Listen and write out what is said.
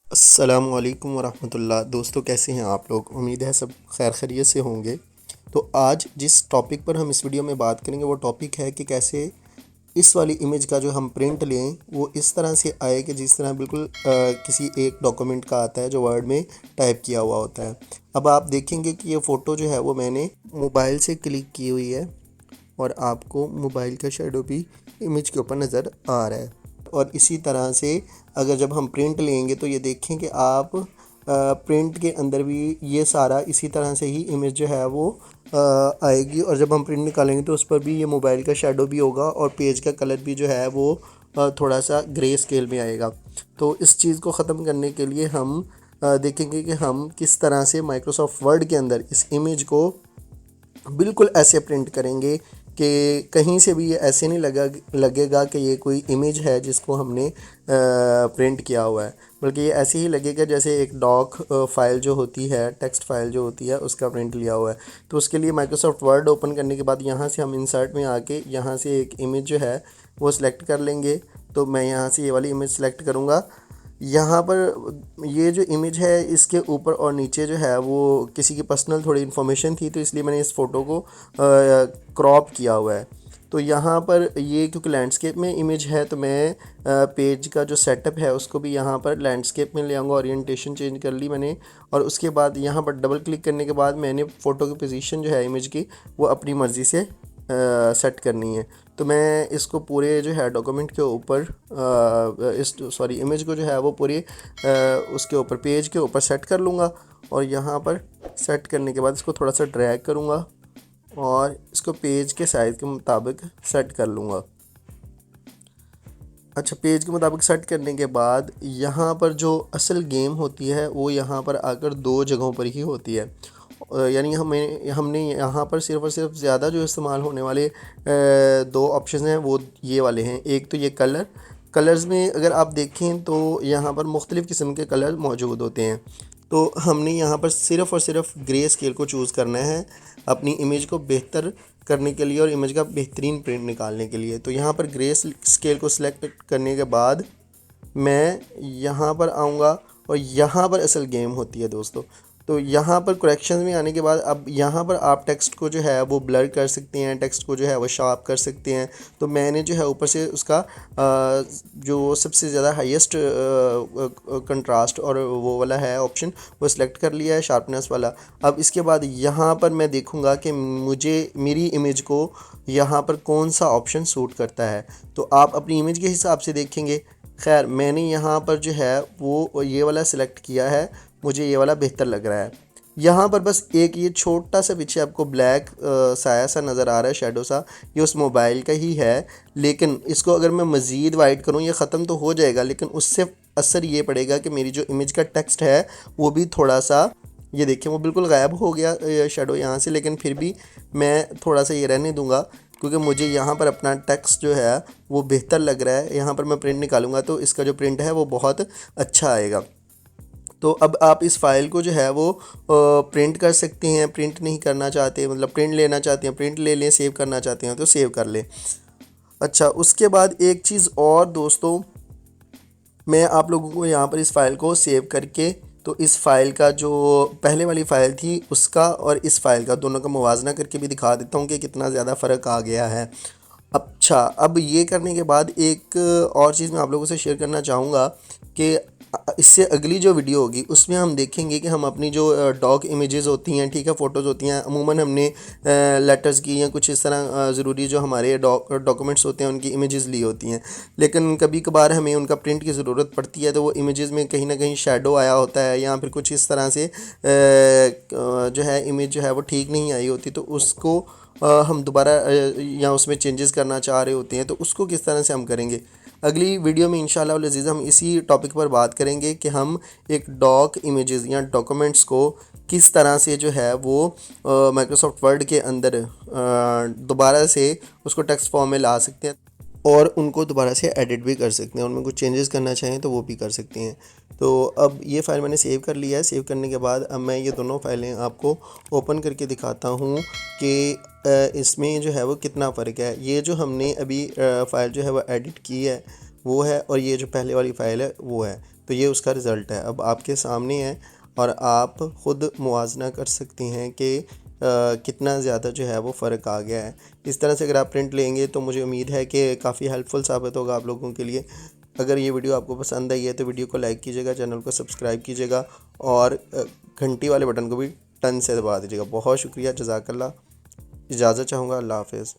अस्सलामुअलैकुम वरहमतुल्लाह। दोस्तों, कैसे हैं आप लोग? उम्मीद है सब खैर खैरियत से होंगे। तो आज जिस टॉपिक पर हम इस वीडियो में बात करेंगे वो टॉपिक है कि कैसे इस वाली इमेज का जो हम प्रिंट लें वो इस तरह से आए कि जिस तरह बिल्कुल किसी एक डॉक्यूमेंट का आता है जो वर्ड में टाइप किया हुआ होता है। अब आप देखेंगे कि ये फ़ोटो जो है वो मैंने मोबाइल से क्लिक की हुई है और आपको मोबाइल का शेडो भी इमेज के ऊपर नज़र आ रहा है। और इसी तरह से अगर जब हम प्रिंट लेंगे तो ये देखें कि आप प्रिंट के अंदर भी ये सारा इसी तरह से ही इमेज जो है वो आएगी। और जब हम प्रिंट निकालेंगे तो उस पर भी ये मोबाइल का शेडो भी होगा और पेज का कलर भी जो है वो थोड़ा सा ग्रे स्केल में आएगा। तो इस चीज़ को ख़त्म करने के लिए हम देखेंगे कि हम किस तरह से माइक्रोसॉफ्ट वर्ड के अंदर इस इमेज को बिल्कुल ऐसे प्रिंट करेंगे कि कहीं से भी ये ऐसे नहीं लगेगा कि ये कोई इमेज है जिसको हमने प्रिंट किया हुआ है, बल्कि ये ऐसे ही लगेगा जैसे एक डॉक फाइल जो होती है, टेक्स्ट फाइल जो होती है, उसका प्रिंट लिया हुआ है। तो उसके लिए माइक्रोसॉफ्ट वर्ड ओपन करने के बाद यहाँ से हम इंसर्ट में आके यहाँ से एक इमेज जो है वो सिलेक्ट कर लेंगे। तो मैं यहाँ से ये वाली इमेज सेलेक्ट करूँगा। यहाँ पर ये जो इमेज है इसके ऊपर और नीचे जो है वो किसी की पर्सनल थोड़ी इन्फॉर्मेशन थी, तो इसलिए मैंने इस फ़ोटो को क्रॉप किया हुआ है। तो यहाँ पर ये क्योंकि लैंडस्केप में इमेज है तो मैं पेज का जो सेटअप है उसको भी यहाँ पर लैंडस्केप में ले आऊँगा। ओरिएंटेशन चेंज कर ली मैंने और उसके बाद यहाँ पर डबल क्लिक करने के बाद मैंने फ़ोटो की पोजीशन जो है इमेज की वो अपनी मर्ज़ी से सेट करनी है। तो मैं इसको पूरे जो है डॉक्यूमेंट के ऊपर इमेज को जो है वो पूरी उसके ऊपर पेज के ऊपर सेट कर लूँगा। और यहाँ पर सेट करने के बाद इसको थोड़ा सा ड्रैग करूँगा और इसको पेज के साइज़ के मुताबिक सेट कर लूँगा। अच्छा, पेज के मुताबिक सेट करने के बाद यहाँ पर जो असल गेम होती है वो यहाँ पर आकर दो जगहों पर ही होती है। यानी हमने यहाँ पर सिर्फ़ और सिर्फ ज़्यादा जो इस्तेमाल होने वाले दो ऑप्शन हैं वो ये वाले हैं। एक तो ये कलर्स में अगर आप देखें तो यहाँ पर मुख्तलिफ़ किस्म के कलर मौजूद होते हैं। तो हमने यहाँ पर सिर्फ़ और सिर्फ ग्रे स्केल को चूज़ करना है अपनी इमेज को बेहतर करने के लिए और इमेज का बेहतरीन प्रिंट निकालने के लिए। तो यहाँ पर ग्रे स्केल को सिलेक्ट करने के बाद मैं यहाँ पर आऊँगा और यहाँ पर असल गेम होती है दोस्तों। तो यहाँ पर करेक्शंस में आने के बाद अब यहाँ पर आप टेक्स्ट को जो है वो ब्लर कर सकते हैं, टेक्स्ट को जो है वो शार्प कर सकते हैं। तो मैंने जो है ऊपर से उसका जो सबसे ज़्यादा हाईएस्ट कंट्रास्ट और वो वाला है ऑप्शन वो सिलेक्ट कर लिया है, शार्पनेस वाला। अब इसके बाद यहाँ पर मैं देखूँगा कि मुझे मेरी इमेज को यहाँ पर कौन सा ऑप्शन सूट करता है। तो आप अपनी इमेज के हिसाब से देखेंगे। खैर, मैंने यहाँ पर जो है वो ये वाला सिलेक्ट किया है, मुझे ये वाला बेहतर लग रहा है। यहाँ पर बस एक ये छोटा सा पीछे आपको ब्लैक साया सा नज़र आ रहा है, शेडो सा, ये उस मोबाइल का ही है। लेकिन इसको अगर मैं मज़ीद वाइट करूँ ये ख़त्म तो हो जाएगा, लेकिन उससे असर ये पड़ेगा कि मेरी जो इमेज का टेक्स्ट है वो भी थोड़ा सा, ये देखिए वो बिल्कुल गायब हो गया शेडो यहाँ से। लेकिन फिर भी मैं थोड़ा सा ये रहने दूँगा क्योंकि मुझे यहाँ पर अपना टेक्स्ट जो है वो बेहतर लग रहा है। यहाँ पर मैं प्रिंट निकालूंगा तो इसका जो प्रिंट है वो बहुत अच्छा आएगा। तो अब आप इस फ़ाइल को जो है वो प्रिंट कर सकते हैं। प्रिंट नहीं करना चाहते, मतलब प्रिंट लेना चाहते हैं प्रिंट ले लें, सेव करना चाहते हैं तो सेव कर लें। अच्छा, उसके बाद एक चीज़ और दोस्तों, मैं आप लोगों को यहाँ पर इस फ़ाइल को सेव करके, तो इस फ़ाइल का जो पहले वाली फ़ाइल थी उसका और इस फ़ाइल का दोनों का मुवाजना करके भी दिखा देता हूँ कि कितना ज़्यादा फ़र्क आ गया है। अच्छा, अब ये करने के बाद एक और चीज़ मैं आप लोगों से शेयर करना चाहूँगा कि इससे अगली जो वीडियो होगी उसमें हम देखेंगे कि हम अपनी जो डॉक इमेजेस होती हैं, ठीक है, फ़ोटोज़ होती हैं, अमूमन हमने लेटर्स की या कुछ इस तरह ज़रूरी जो हमारे डॉक्यूमेंट्स होते हैं उनकी इमेजेस ली होती हैं। लेकिन कभी कभार हमें उनका प्रिंट की ज़रूरत पड़ती है तो वो इमेजेस में कहीं ना कहीं शेडो आया होता है या फिर कुछ इस तरह से जो है इमेज जो है वो ठीक नहीं आई होती, तो उसको हम दोबारा या उसमें चेंजेस करना चाह रहे होते हैं तो उसको किस तरह से हम करेंगे। अगली वीडियो में इंशाल्लाह वल अज़ीज़ हम इसी टॉपिक पर बात करेंगे कि हम एक डॉक इमेजेस या डॉक्यूमेंट्स को किस तरह से जो है वो माइक्रोसॉफ्ट वर्ड के अंदर दोबारा से उसको टेक्स्ट फॉर्म में ला सकते हैं और उनको दोबारा से एडिट भी कर सकते हैं, उनमें कुछ चेंजेस करना चाहें तो वो भी कर सकते हैं। तो अब ये फ़ाइल मैंने सेव कर लिया है। सेव करने के बाद अब मैं ये दोनों फ़ाइलें आपको ओपन करके दिखाता हूँ कि इसमें जो है वो कितना फ़र्क है। ये जो हमने अभी फ़ाइल जो है वो एडिट की है वो है, और ये जो पहले वाली फ़ाइल है वो है। तो ये उसका रिज़ल्ट है, अब आपके सामने है और आप ख़ुद मुआजना कर सकती हैं कि कितना ज़्यादा जो है वो फ़र्क आ गया है। इस तरह से अगर आप प्रिंट लेंगे तो मुझे उम्मीद है कि काफ़ी हेल्पफुल साबित होगा आप लोगों के लिए। अगर ये वीडियो आपको पसंद आई है तो वीडियो को लाइक कीजिएगा, चैनल को सब्सक्राइब कीजिएगा और घंटी वाले बटन को भी टन से दबा दीजिएगा। बहुत शुक्रिया, जज़ाकल्लाह। इजाज़त चाहूँगा, अल्लाह हाफ़िज़।